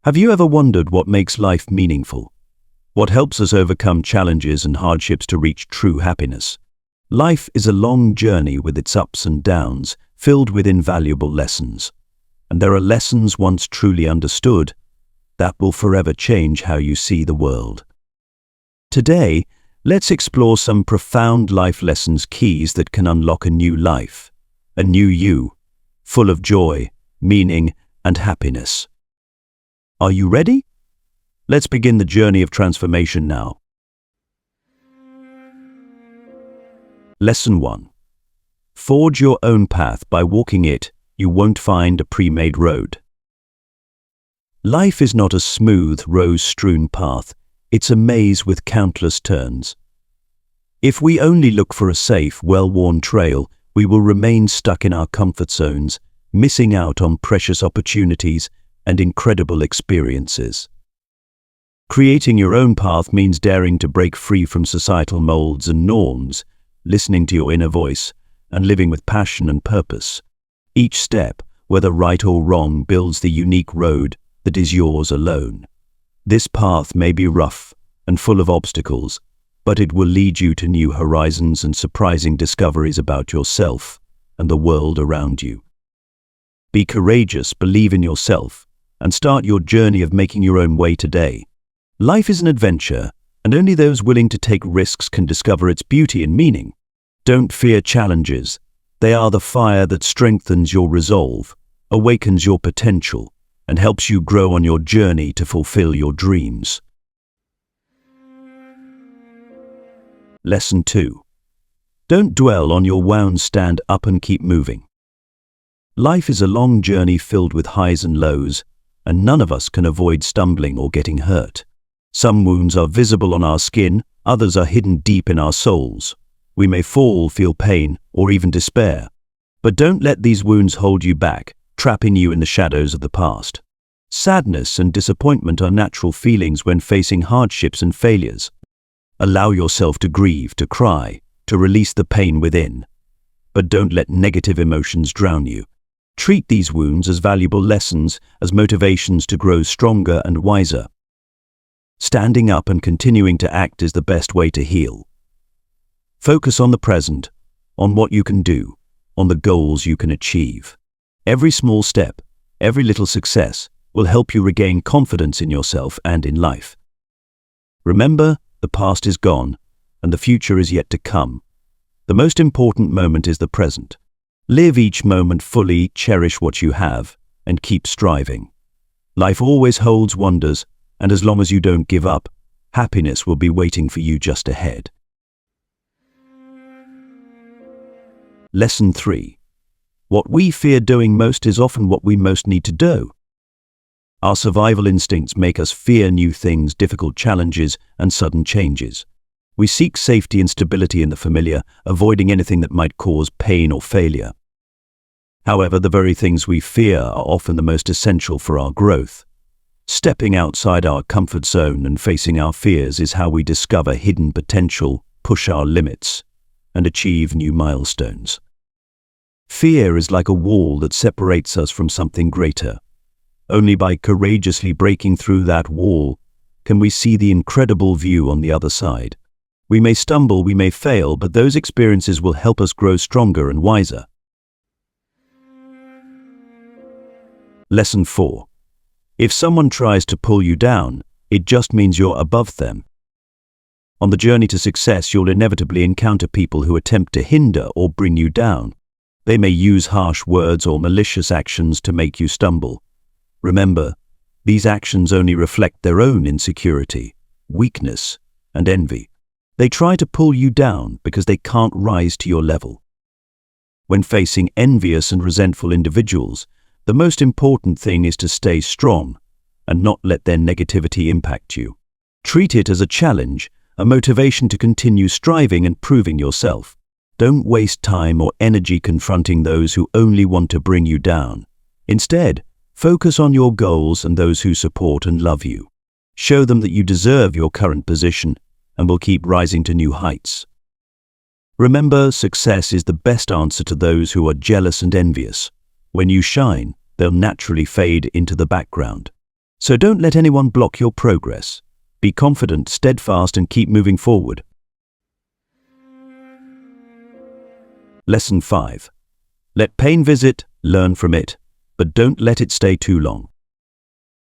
Have you ever wondered what makes life meaningful? What helps us overcome challenges and hardships to reach true happiness? Life is a long journey with its ups and downs, filled with invaluable lessons. And there are lessons once truly understood that will forever change how you see the world. Today, let's explore some profound life lessons, keys that can unlock a new life, a new you, full of joy, meaning, and happiness. Are you ready? Let's begin the journey of transformation now. Lesson 1. Forge your own path. By walking it, you won't find a pre-made road. Life is not a smooth, rose-strewn path. It's a maze with countless turns. If we only look for a safe, well-worn trail, we will remain stuck in our comfort zones, missing out on precious opportunities and incredible experiences. Creating your own path means daring to break free from societal molds and norms, listening to your inner voice, and living with passion and purpose. Each step, whether right or wrong, builds the unique road that is yours alone. This path may be rough and full of obstacles, but it will lead you to new horizons and surprising discoveries about yourself and the world around you. Be courageous, believe in yourself, and start your journey of making your own way today. Life is an adventure, and only those willing to take risks can discover its beauty and meaning. Don't fear challenges. They are the fire that strengthens your resolve, awakens your potential, and helps you grow on your journey to fulfill your dreams. Lesson 2. Don't dwell on your wounds, stand up and keep moving. Life is a long journey filled with highs and lows, and none of us can avoid stumbling or getting hurt. Some wounds are visible on our skin, others are hidden deep in our souls. We may fall, feel pain, or even despair. But don't let these wounds hold you back, trapping you in the shadows of the past. Sadness and disappointment are natural feelings when facing hardships and failures. Allow yourself to grieve, to cry, to release the pain within. But don't let negative emotions drown you. Treat these wounds as valuable lessons, as motivations to grow stronger and wiser. Standing up and continuing to act is the best way to heal. Focus on the present, on what you can do, on the goals you can achieve. Every small step, every little success will help you regain confidence in yourself and in life. Remember, the past is gone, and the future is yet to come. The most important moment is the present. Live each moment fully, cherish what you have, and keep striving. Life always holds wonders, and as long as you don't give up, happiness will be waiting for you just ahead. Lesson 3. What we fear doing most is often what we most need to do. Our survival instincts make us fear new things, difficult challenges, and sudden changes. We seek safety and stability in the familiar, avoiding anything that might cause pain or failure. However, the very things we fear are often the most essential for our growth. Stepping outside our comfort zone and facing our fears is how we discover hidden potential, push our limits, and achieve new milestones. Fear is like a wall that separates us from something greater. Only by courageously breaking through that wall can we see the incredible view on the other side. We may stumble, we may fail, but those experiences will help us grow stronger and wiser. Lesson 4. If someone tries to pull you down, it just means you're above them. On the journey to success, you'll inevitably encounter people who attempt to hinder or bring you down. They may use harsh words or malicious actions to make you stumble. Remember, these actions only reflect their own insecurity, weakness, and envy. They try to pull you down because they can't rise to your level. When facing envious and resentful individuals, the most important thing is to stay strong and not let their negativity impact you. Treat it as a challenge, a motivation to continue striving and proving yourself. Don't waste time or energy confronting those who only want to bring you down. Instead, focus on your goals and those who support and love you. Show them that you deserve your current position and will keep rising to new heights. Remember, success is the best answer to those who are jealous and envious. When you shine, they'll naturally fade into the background. So don't let anyone block your progress. Be confident, steadfast, and keep moving forward. Lesson 5. Let pain visit, learn from it, but don't let it stay too long.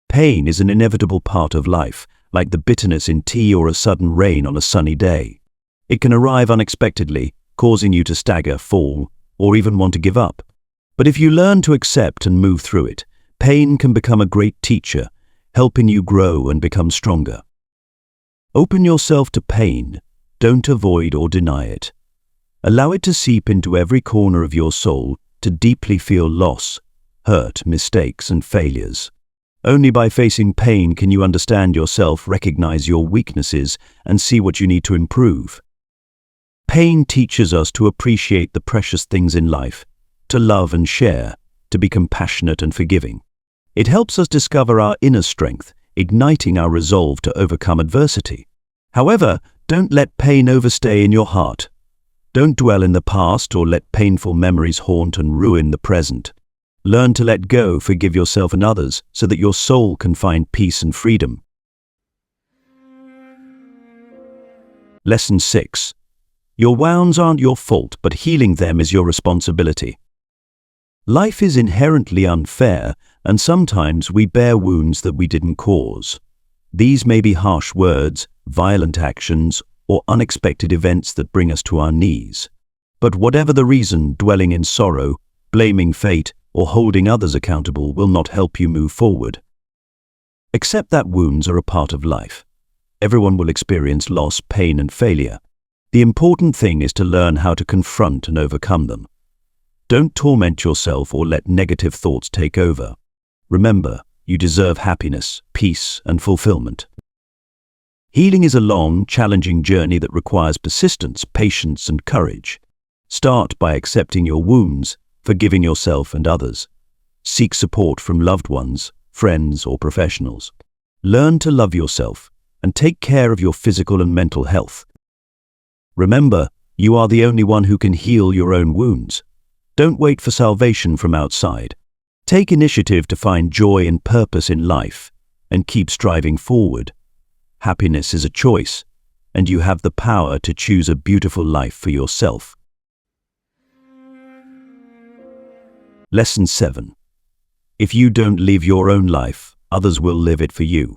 Pain is an inevitable part of life, like the bitterness in tea or a sudden rain on a sunny day. It can arrive unexpectedly, causing you to stagger, fall, or even want to give up. But if you learn to accept and move through it, pain can become a great teacher, helping you grow and become stronger. Open yourself to pain. Don't avoid or deny it. Allow it to seep into every corner of your soul, to deeply feel loss, hurt, mistakes, and failures. Only by facing pain can you understand yourself, recognize your weaknesses, and see what you need to improve. Pain teaches us to appreciate the precious things in life, to love and share, to be compassionate and forgiving. It helps us discover our inner strength, igniting our resolve to overcome adversity. However, don't let pain overstay in your heart. Don't dwell in the past or let painful memories haunt and ruin the present. Learn to let go, forgive yourself and others, so that your soul can find peace and freedom. Lesson 6. Your wounds aren't your fault, but healing them is your responsibility. Life is inherently unfair, and sometimes we bear wounds that we didn't cause. These may be harsh words, violent actions, or unexpected events that bring us to our knees. But whatever the reason, dwelling in sorrow, blaming fate, or holding others accountable will not help you move forward. Accept that wounds are a part of life. Everyone will experience loss, pain, and failure. The important thing is to learn how to confront and overcome them. Don't torment yourself or let negative thoughts take over. Remember, you deserve happiness, peace, and fulfillment. Healing is a long, challenging journey that requires persistence, patience, and courage. Start by accepting your wounds, forgiving yourself and others. Seek support from loved ones, friends, or professionals. Learn to love yourself and take care of your physical and mental health. Remember, you are the only one who can heal your own wounds. Don't wait for salvation from outside. Take initiative to find joy and purpose in life and keep striving forward. Happiness is a choice, and you have the power to choose a beautiful life for yourself. Lesson 7. If you don't live your own life, others will live it for you.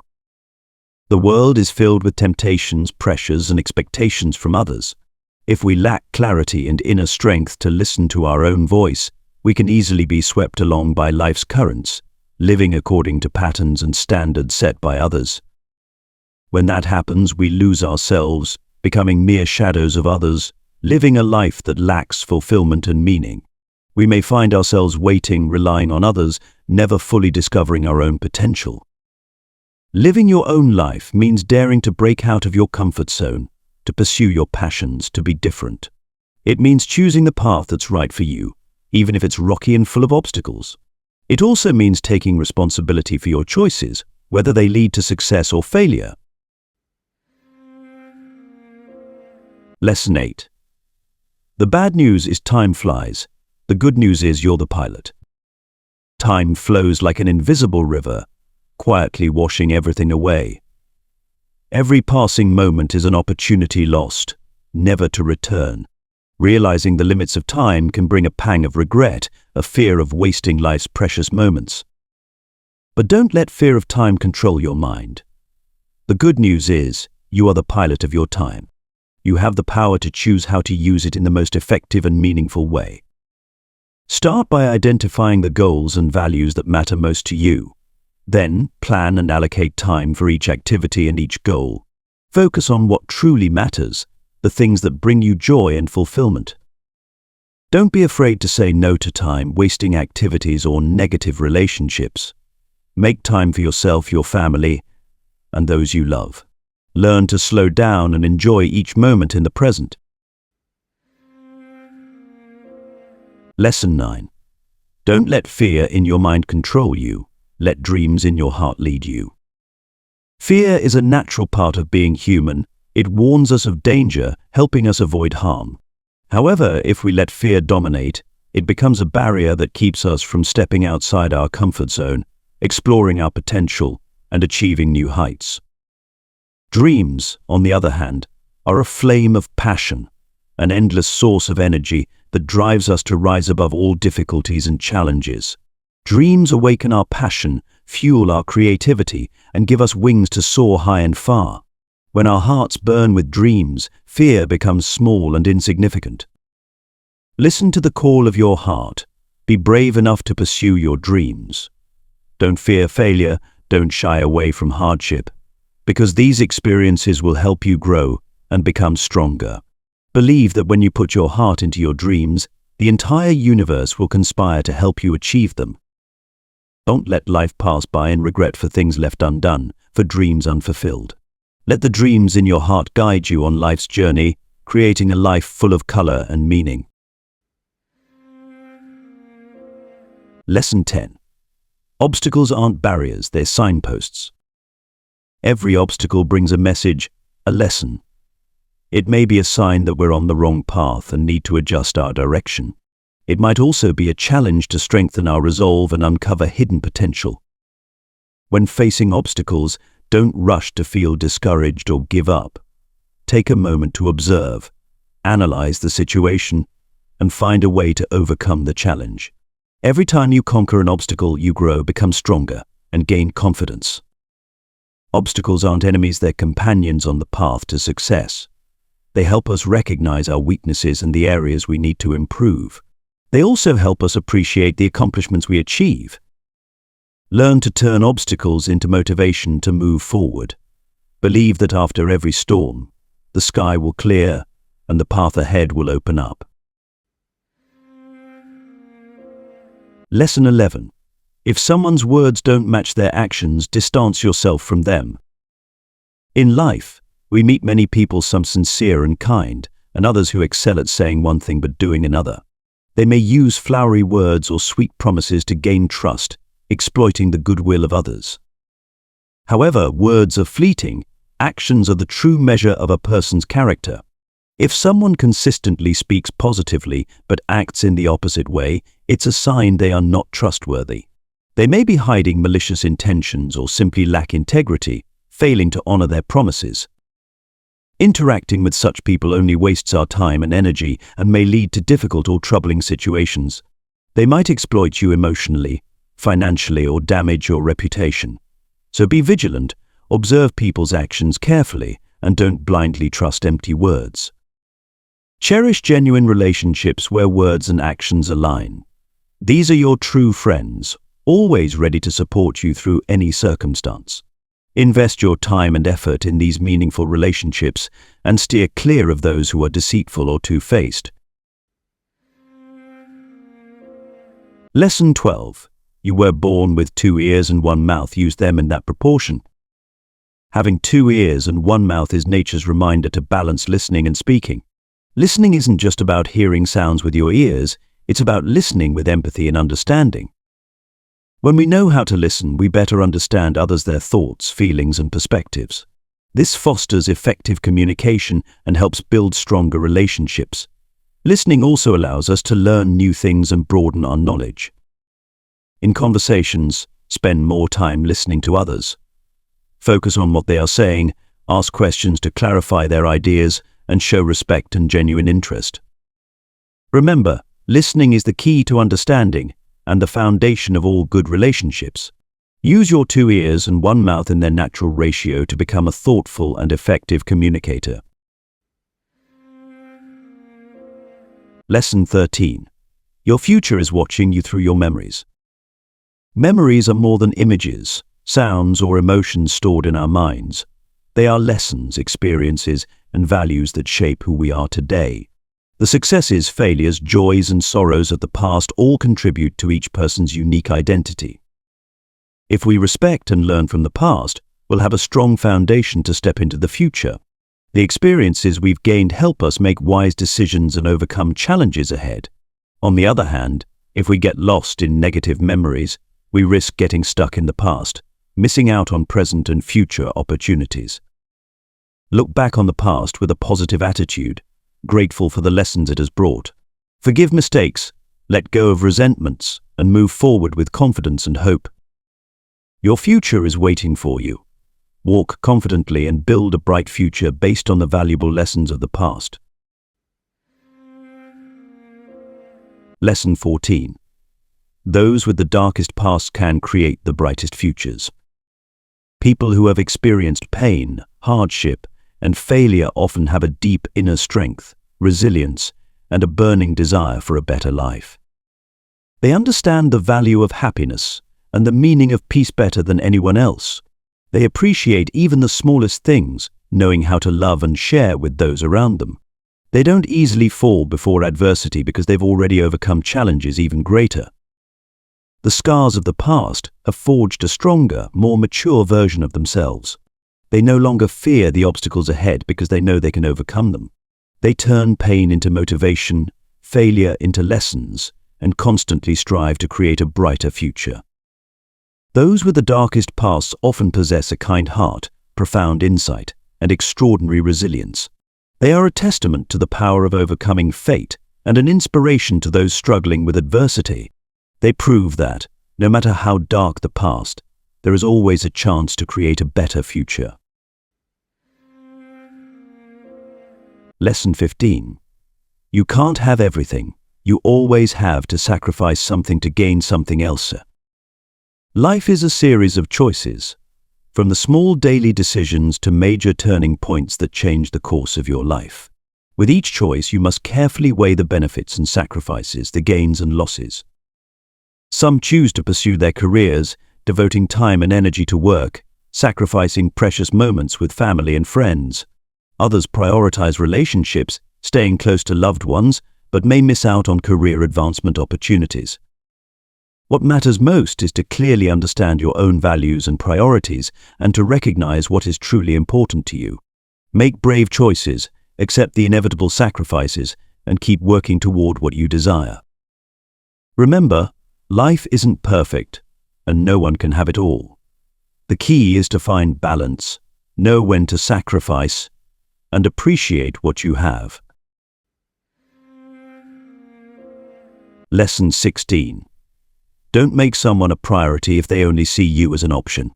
The world is filled with temptations, pressures, and expectations from others. If we lack clarity and inner strength to listen to our own voice, we can easily be swept along by life's currents, living according to patterns and standards set by others. When that happens, we lose ourselves, becoming mere shadows of others, living a life that lacks fulfillment and meaning. We may find ourselves waiting, relying on others, never fully discovering our own potential. Living your own life means daring to break out of your comfort zone, to pursue your passions, to be different. It means choosing the path that's right for you, even if it's rocky and full of obstacles. It also means taking responsibility for your choices, whether they lead to success or failure. Lesson 8. The bad news is time flies. The good news is you're the pilot. Time flows like an invisible river, quietly washing everything away. Every passing moment is an opportunity lost, never to return. Realizing the limits of time can bring a pang of regret, a fear of wasting life's precious moments. But don't let fear of time control your mind. The good news is, you are the pilot of your time. You have the power to choose how to use it in the most effective and meaningful way. Start by identifying the goals and values that matter most to you. Then, plan and allocate time for each activity and each goal. Focus on what truly matters, the things that bring you joy and fulfillment. Don't be afraid to say no to time, wasting activities, or negative relationships. Make time for yourself, your family, and those you love. Learn to slow down and enjoy each moment in the present. Lesson 9. Don't let fear in your mind control you. Let dreams in your heart lead you. Fear is a natural part of being human. It warns us of danger, helping us avoid harm. However, if we let fear dominate, it becomes a barrier that keeps us from stepping outside our comfort zone, exploring our potential, and achieving new heights. Dreams, on the other hand, are a flame of passion, an endless source of energy that drives us to rise above all difficulties and challenges. Dreams awaken our passion, fuel our creativity, and give us wings to soar high and far. When our hearts burn with dreams, fear becomes small and insignificant. Listen to the call of your heart. Be brave enough to pursue your dreams. Don't fear failure, don't shy away from hardship, because these experiences will help you grow and become stronger. Believe that when you put your heart into your dreams, the entire universe will conspire to help you achieve them. Don't let life pass by in regret for things left undone, for dreams unfulfilled. Let the dreams in your heart guide you on life's journey, creating a life full of color and meaning. Lesson 10. Obstacles aren't barriers, they're signposts. Every obstacle brings a message, a lesson. It may be a sign that we're on the wrong path and need to adjust our direction. It might also be a challenge to strengthen our resolve and uncover hidden potential. When facing obstacles, don't rush to feel discouraged or give up. Take a moment to observe, analyze the situation, and find a way to overcome the challenge. Every time you conquer an obstacle, you grow, become stronger, and gain confidence. Obstacles aren't enemies, they're companions on the path to success. They help us recognize our weaknesses and the areas we need to improve. They also help us appreciate the accomplishments we achieve. Learn to turn obstacles into motivation to move forward. Believe that after every storm, the sky will clear and the path ahead will open up. Lesson 11. If someone's words don't match their actions, distance yourself from them. In life, we meet many people, some sincere and kind, and others who excel at saying one thing but doing another. They may use flowery words or sweet promises to gain trust, exploiting the goodwill of others. However, words are fleeting, actions are the true measure of a person's character. If someone consistently speaks positively but acts in the opposite way, it's a sign they are not trustworthy. They may be hiding malicious intentions or simply lack integrity, failing to honor their promises. Interacting with such people only wastes our time and energy and may lead to difficult or troubling situations. They might exploit you emotionally, financially, or damage your reputation. So be vigilant, observe people's actions carefully, and don't blindly trust empty words. Cherish genuine relationships where words and actions align. These are your true friends, always ready to support you through any circumstance. Invest your time and effort in these meaningful relationships and steer clear of those who are deceitful or two-faced. Lesson 12. You were born with 2 ears and 1 mouth. Use them in that proportion. Having 2 ears and 1 mouth is nature's reminder to balance listening and speaking. Listening isn't just about hearing sounds with your ears, it's about listening with empathy and understanding. When we know how to listen, we better understand others, their thoughts, feelings, and perspectives. This fosters effective communication and helps build stronger relationships. Listening also allows us to learn new things and broaden our knowledge. In conversations, spend more time listening to others. Focus on what they are saying, ask questions to clarify their ideas, and show respect and genuine interest. Remember, listening is the key to understanding and the foundation of all good relationships. Use your 2 ears and 1 mouth in their natural ratio to become a thoughtful and effective communicator. Lesson 13. Your future is watching you through your memories. Memories are more than images, sounds, or emotions stored in our minds. They are lessons, experiences, and values that shape who we are today. The successes, failures, joys, and sorrows of the past all contribute to each person's unique identity. If we respect and learn from the past, we'll have a strong foundation to step into the future. The experiences we've gained help us make wise decisions and overcome challenges ahead. On the other hand, if we get lost in negative memories, we risk getting stuck in the past, missing out on present and future opportunities. Look back on the past with a positive attitude, grateful for the lessons it has brought. Forgive mistakes, let go of resentments, and move forward with confidence and hope. Your future is waiting for you. Walk confidently and build a bright future based on the valuable lessons of the past. Lesson 14. Those with the darkest past can create the brightest futures. People who have experienced pain, hardship, and failure often have a deep inner strength, resilience, and a burning desire for a better life. They understand the value of happiness and the meaning of peace better than anyone else. They appreciate even the smallest things, knowing how to love and share with those around them. They don't easily fall before adversity because they've already overcome challenges even greater. The scars of the past have forged a stronger, more mature version of themselves. They no longer fear the obstacles ahead because they know they can overcome them. They turn pain into motivation, failure into lessons, and constantly strive to create a brighter future. Those with the darkest pasts often possess a kind heart, profound insight, and extraordinary resilience. They are a testament to the power of overcoming fate and an inspiration to those struggling with adversity. They prove that, no matter how dark the past, there is always a chance to create a better future. Lesson 15. You can't have everything. You always have to sacrifice something to gain something else. Life is a series of choices, from the small daily decisions to major turning points that change the course of your life. With each choice, you must carefully weigh the benefits and sacrifices, the gains and losses. Some choose to pursue their careers, devoting time and energy to work, sacrificing precious moments with family and friends. Others prioritize relationships, staying close to loved ones, but may miss out on career advancement opportunities. What matters most is to clearly understand your own values and priorities and to recognize what is truly important to you. Make brave choices, accept the inevitable sacrifices, and keep working toward what you desire. Remember, life isn't perfect, and no one can have it all. The key is to find balance, know when to sacrifice, and appreciate what you have. Lesson 16. Don't make someone a priority if they only see you as an option.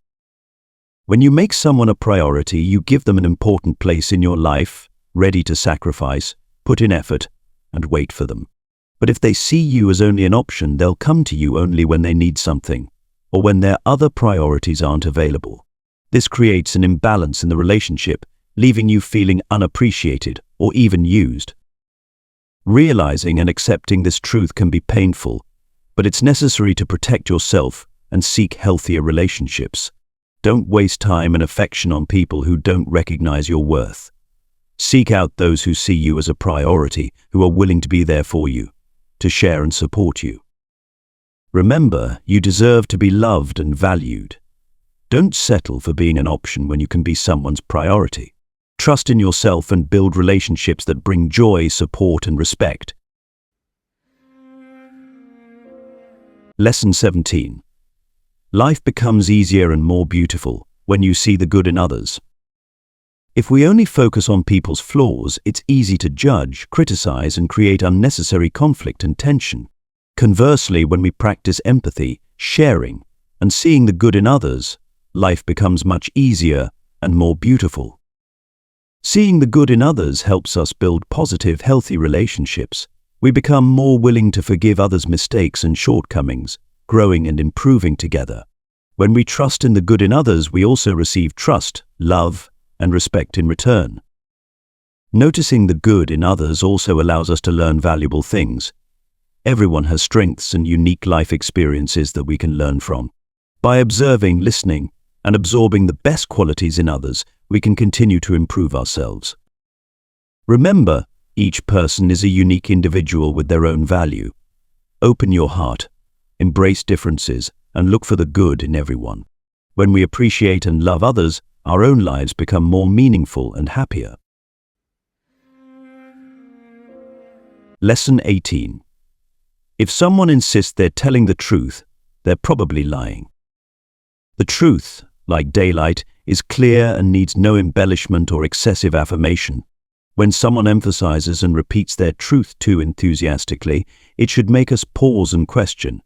When you make someone a priority, you give them an important place in your life, ready to sacrifice, put in effort, and wait for them. But if they see you as only an option, they'll come to you only when they need something, or when their other priorities aren't available. This creates an imbalance in the relationship, leaving you feeling unappreciated or even used. Realizing and accepting this truth can be painful, but it's necessary to protect yourself and seek healthier relationships. Don't waste time and affection on people who don't recognize your worth. Seek out those who see you as a priority, who are willing to be there for you, to share and support you. Remember, you deserve to be loved and valued. Don't settle for being an option when you can be someone's priority. Trust in yourself and build relationships that bring joy, support, and respect. Lesson 17. Life becomes easier and more beautiful when you see the good in others. If we only focus on people's flaws, it's easy to judge, criticize, and create unnecessary conflict and tension. Conversely, when we practice empathy, sharing, and seeing the good in others, life becomes much easier and more beautiful. Seeing the good in others helps us build positive, healthy relationships. We become more willing to forgive others' mistakes and shortcomings, growing and improving together. When we trust in the good in others, we also receive trust, love, and respect in return. Noticing the good in others also allows us to learn valuable things. Everyone has strengths and unique life experiences that we can learn from. By observing, listening, and absorbing the best qualities in others, we can continue to improve ourselves. Remember, each person is a unique individual with their own value. Open your heart, embrace differences, and look for the good in everyone. When we appreciate and love others, our own lives become more meaningful and happier. Lesson 18. If someone insists they're telling the truth, they're probably lying. The truth, like daylight, is clear and needs no embellishment or excessive affirmation. When someone emphasizes and repeats their truth too enthusiastically, it should make us pause and question.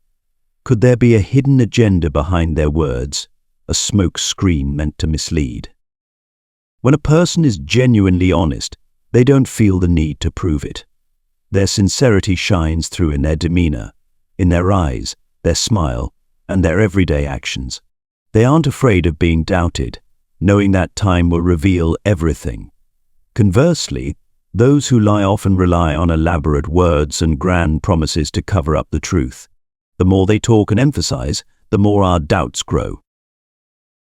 Could there be a hidden agenda behind their words? a smoke screen meant to mislead. When a person is genuinely honest, they don't feel the need to prove it. Their sincerity shines through in their demeanor, in their eyes, their smile, and their everyday actions. They aren't afraid of being doubted, knowing that time will reveal everything. Conversely, those who lie often rely on elaborate words and grand promises to cover up the truth. The more they talk and emphasize, the more our doubts grow.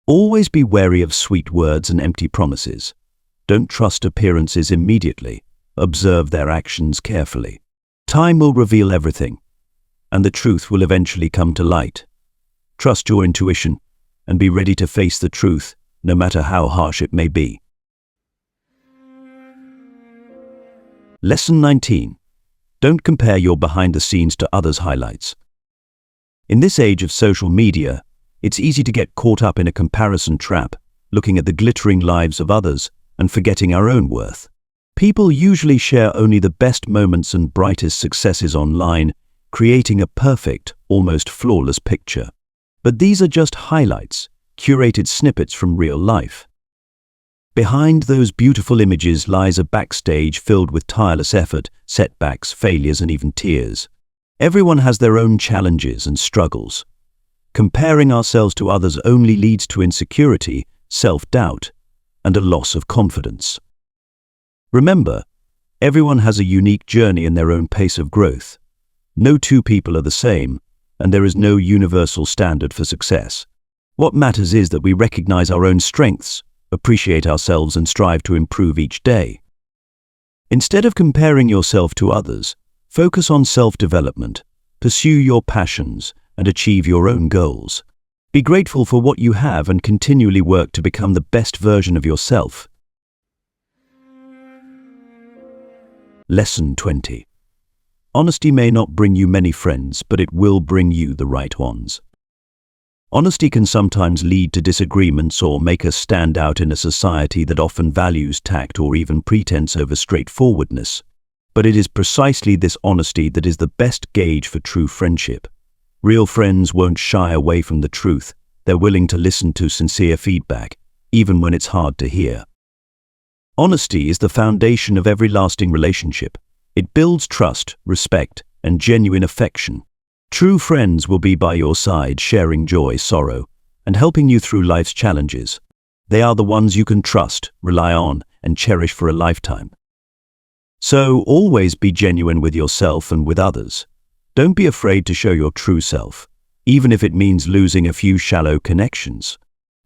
Always be wary of sweet words and empty promises. Don't trust appearances immediately. Observe their actions carefully. Time will reveal everything, and the truth will eventually come to light. Trust your intuition and be ready to face the truth, no matter how harsh it may be. Lesson 19. Don't compare your behind the scenes to others' highlights. In this age of social media, it's easy to get caught up in a comparison trap, looking at the glittering lives of others and forgetting our own worth. People usually share only the best moments and brightest successes online, creating a perfect, almost flawless picture. But these are just highlights, curated snippets from real life. Behind those beautiful images lies a backstage filled with tireless effort, setbacks, failures, and even tears. Everyone has their own challenges and struggles. Comparing ourselves to others only leads to insecurity, self-doubt, and a loss of confidence. Remember, everyone has a unique journey and their own pace of growth. No two people are the same, and there is no universal standard for success. What matters is that we recognize our own strengths, appreciate ourselves, and strive to improve each day. Instead of comparing yourself to others, focus on self-development, pursue your passions, and achieve your own goals. Be grateful for what you have and continually work to become the best version of yourself. Lesson 20. Honesty may not bring you many friends, but it will bring you the right ones. Honesty can sometimes lead to disagreements or make us stand out in a society that often values tact or even pretense over straightforwardness. But it is precisely this honesty that is the best gauge for true friendship. Real friends won't shy away from the truth. They're willing to listen to sincere feedback, even when it's hard to hear. Honesty is the foundation of every lasting relationship. It builds trust, respect, and genuine affection. True friends will be by your side, sharing joy, sorrow, and helping you through life's challenges. They are the ones you can trust, rely on, and cherish for a lifetime. So always be genuine with yourself and with others. Don't be afraid to show your true self, even if it means losing a few shallow connections.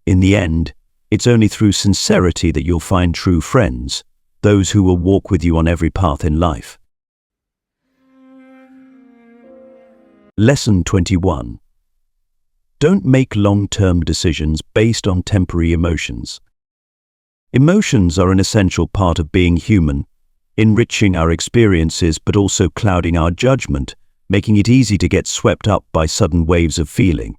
In the end, it's only through sincerity that you'll find true friends, those who will walk with you on every path in life. Lesson 21. Don't make long-term decisions based on temporary emotions. Emotions are an essential part of being human, enriching our experiences but also clouding our judgment, making it easy to get swept up by sudden waves of feeling.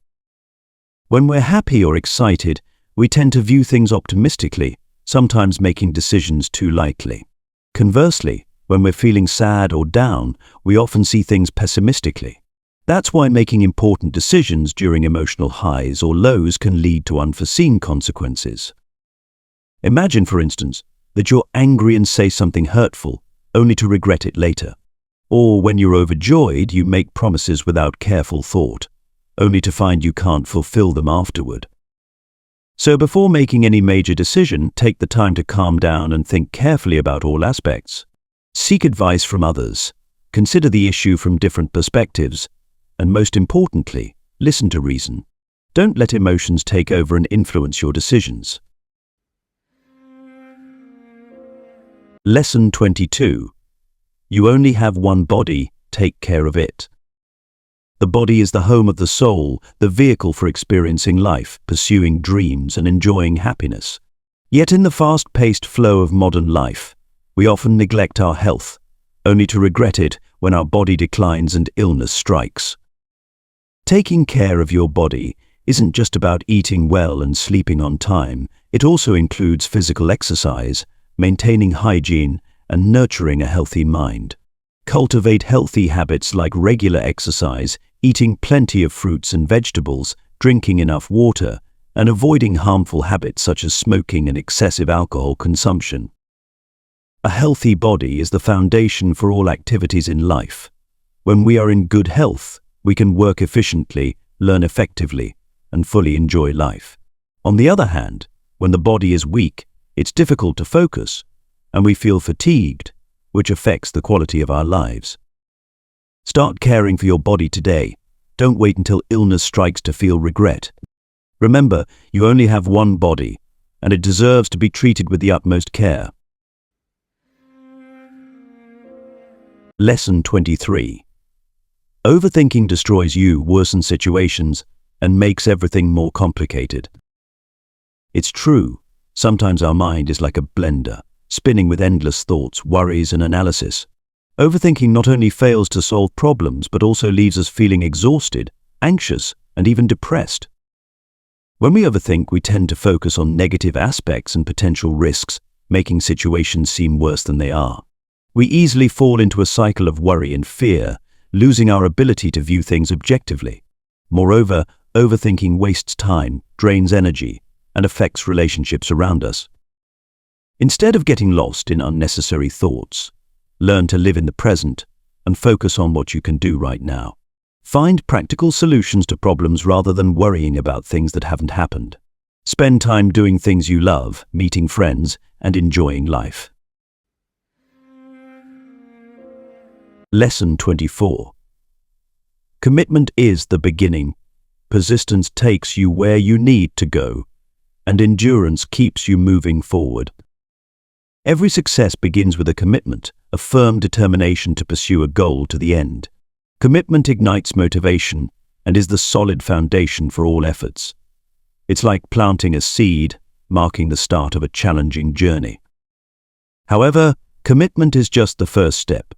When we're happy or excited, we tend to view things optimistically, sometimes making decisions too lightly. Conversely, when we're feeling sad or down, we often see things pessimistically. That's why making important decisions during emotional highs or lows can lead to unforeseen consequences. Imagine, for instance, that you're angry and say something hurtful, only to regret it later. Or when you're overjoyed, you make promises without careful thought, only to find you can't fulfill them afterward. So before making any major decision, take the time to calm down and think carefully about all aspects. Seek advice from others, consider the issue from different perspectives, and most importantly, listen to reason. Don't let emotions take over and influence your decisions. Lesson 22. You only have one body, take care of it. The body is the home of the soul, the vehicle for experiencing life, pursuing dreams, and enjoying happiness. Yet in the fast-paced flow of modern life, we often neglect our health, only to regret it when our body declines and illness strikes. Taking care of your body isn't just about eating well and sleeping on time. It also includes physical exercise, maintaining hygiene, and nurturing a healthy mind. Cultivate healthy habits like regular exercise, eating plenty of fruits and vegetables, drinking enough water, and avoiding harmful habits such as smoking and excessive alcohol consumption. A healthy body is the foundation for all activities in life. When we are in good health, we can work efficiently, learn effectively, and fully enjoy life. On the other hand, when the body is weak, it's difficult to focus, and we feel fatigued, which affects the quality of our lives. Start caring for your body today. Don't wait until illness strikes to feel regret. Remember, you only have one body, and it deserves to be treated with the utmost care. Lesson 23. Overthinking destroys you, worsens situations, and makes everything more complicated. It's true, sometimes our mind is like a blender, spinning with endless thoughts, worries, and analysis. Overthinking not only fails to solve problems, but also leaves us feeling exhausted, anxious, and even depressed. When we overthink, we tend to focus on negative aspects and potential risks, making situations seem worse than they are. We easily fall into a cycle of worry and fear, losing our ability to view things objectively. Moreover, overthinking wastes time, drains energy, and affects relationships around us. Instead of getting lost in unnecessary thoughts, learn to live in the present and focus on what you can do right now. Find practical solutions to problems rather than worrying about things that haven't happened. Spend time doing things you love, meeting friends, and enjoying life. Lesson 24. Commitment is the beginning. Persistence takes you where you need to go, and endurance keeps you moving forward. Every success begins with a commitment, a firm determination to pursue a goal to the end. Commitment ignites motivation and is the solid foundation for all efforts. It's like planting a seed, marking the start of a challenging journey. However, commitment is just the first step.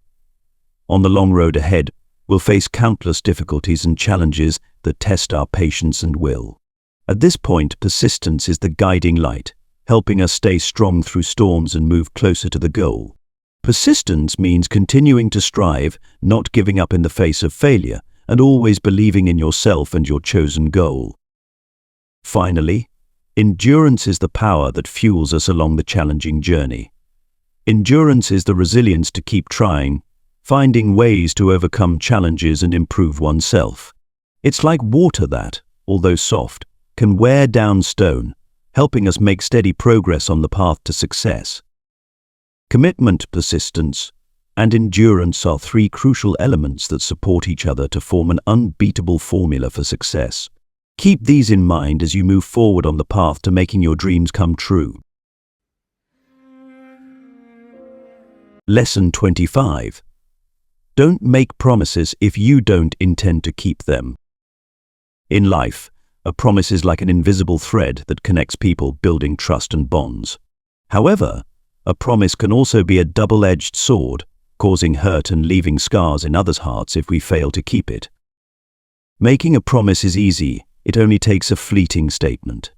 On the long road ahead, we'll face countless difficulties and challenges that test our patience and will. At this point, persistence is the guiding light, helping us stay strong through storms and move closer to the goal. Persistence means continuing to strive, not giving up in the face of failure, and always believing in yourself and your chosen goal. Finally, endurance is the power that fuels us along the challenging journey. Endurance is the resilience to keep trying, finding ways to overcome challenges and improve oneself. It's like water that, although soft, can wear down stone, helping us make steady progress on the path to success. Commitment, persistence, and endurance are three crucial elements that support each other to form an unbeatable formula for success. Keep these in mind as you move forward on the path to making your dreams come true. Lesson 25. Don't make promises if you don't intend to keep them. In life, a promise is like an invisible thread that connects people, building trust and bonds. However, a promise can also be a double-edged sword, causing hurt and leaving scars in others' hearts if we fail to keep it. Making a promise is easy, it only takes a fleeting statement.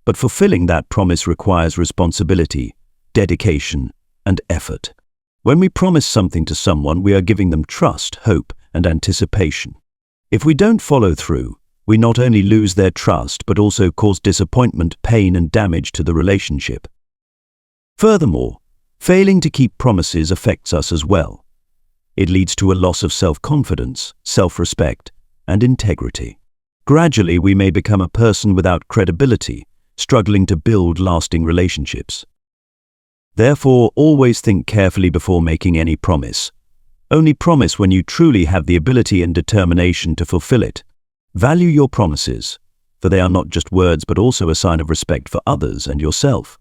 But fulfilling that promise requires responsibility, dedication, and effort. When we promise something to someone, we are giving them trust, hope, and anticipation. If we don't follow through, we not only lose their trust but also cause disappointment, pain, and damage to the relationship. Furthermore, failing to keep promises affects us as well. It leads to a loss of self-confidence, self-respect, and integrity. Gradually, we may become a person without credibility, struggling to build lasting relationships. Therefore, always think carefully before making any promise. Only promise when you truly have the ability and determination to fulfill it. Value your promises, for they are not just words but also a sign of respect for others and yourself.